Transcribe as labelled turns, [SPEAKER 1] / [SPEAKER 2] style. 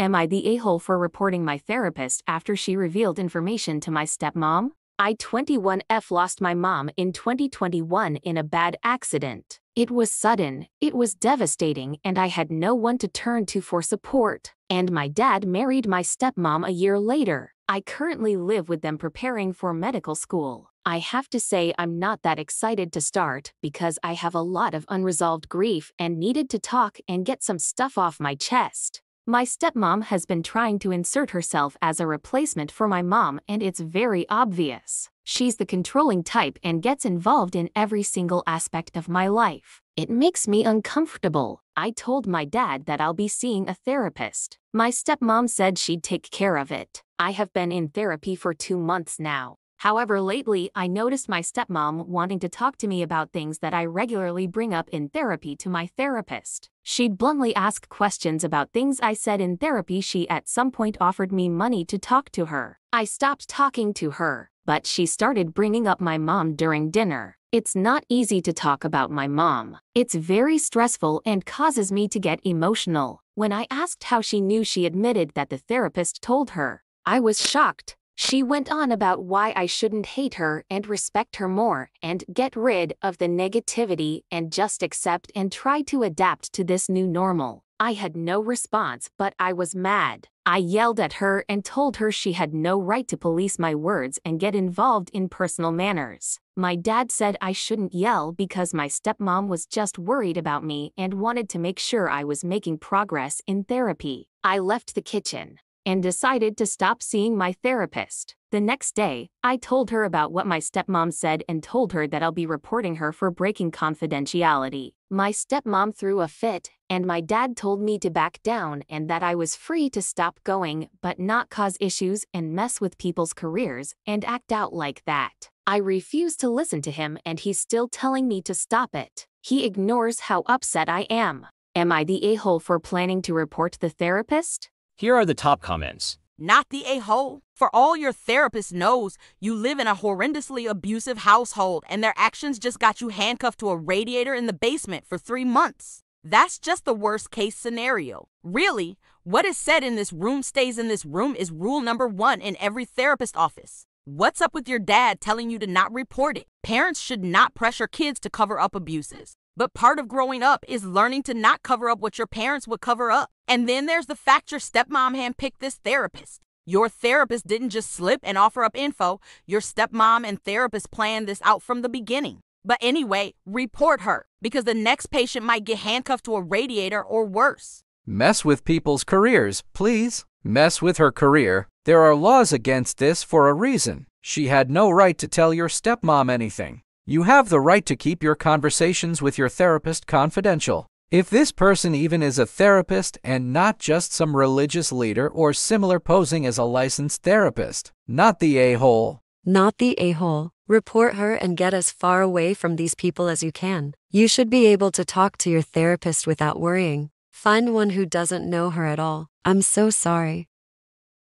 [SPEAKER 1] Am I the a-hole for reporting my therapist after she revealed information to my stepmom? I 21F lost my mom in 2021 in a bad accident. It was sudden, it was devastating, and I had no one to turn to for support. And my dad married my stepmom a year later. I currently live with them preparing for medical school. I have to say I'm not that excited to start because I have a lot of unresolved grief and needed to talk and get some stuff off my chest. My stepmom has been trying to insert herself as a replacement for my mom, and it's very obvious. She's the controlling type and gets involved in every single aspect of my life. It makes me uncomfortable. I told my dad that I'll be seeing a therapist. My stepmom said she'd take care of it. I have been in therapy for 2 months now. However, lately I noticed my stepmom wanting to talk to me about things that I regularly bring up in therapy to my therapist. She'd bluntly ask questions about things I said in therapy. She at some point offered me money to talk to her. I stopped talking to her, but she started bringing up my mom during dinner. It's not easy to talk about my mom. It's very stressful and causes me to get emotional. When I asked how she knew, she admitted that the therapist told her. I was shocked. She went on about why I shouldn't hate her and respect her more and get rid of the negativity and just accept and try to adapt to this new normal. I had no response, but I was mad. I yelled at her and told her she had no right to police my words and get involved in personal matters. My dad said I shouldn't yell because my stepmom was just worried about me and wanted to make sure I was making progress in therapy. I left the kitchen and decided to stop seeing my therapist. The next day, I told her about what my stepmom said and told her that I'll be reporting her for breaking confidentiality. My stepmom threw a fit, and my dad told me to back down and that I was free to stop going but not cause issues and mess with people's careers and act out like that. I refuse to listen to him, and he's still telling me to stop it. He ignores how upset I am. Am I the a-hole for planning to report the therapist?
[SPEAKER 2] Here are the top comments.
[SPEAKER 3] Not the a-hole. For all your therapist knows, you live in a horrendously abusive household and their actions just got you handcuffed to a radiator in the basement for 3 months. That's just the worst case scenario. Really, what is said in this room stays in this room is rule number 1 in every therapist office. What's up with your dad telling you to not report it? Parents should not pressure kids to cover up abuses. But part of growing up is learning to not cover up what your parents would cover up. And then there's the fact your stepmom handpicked this therapist. Your therapist didn't just slip and offer up info. Your stepmom and therapist planned this out from the beginning. But anyway, report her, because the next patient might get handcuffed to a radiator or worse.
[SPEAKER 4] Mess with people's careers, please. Mess with her career. There are laws against this for a reason. She had no right to tell your stepmom anything. You have the right to keep your conversations with your therapist confidential. If this person even is a therapist and not just some religious leader or similar posing as a licensed therapist. Not the a-hole.
[SPEAKER 5] Not the a-hole. Report her and get as far away from these people as you can. You should be able to talk to your therapist without worrying. Find one who doesn't know her at all. I'm so sorry.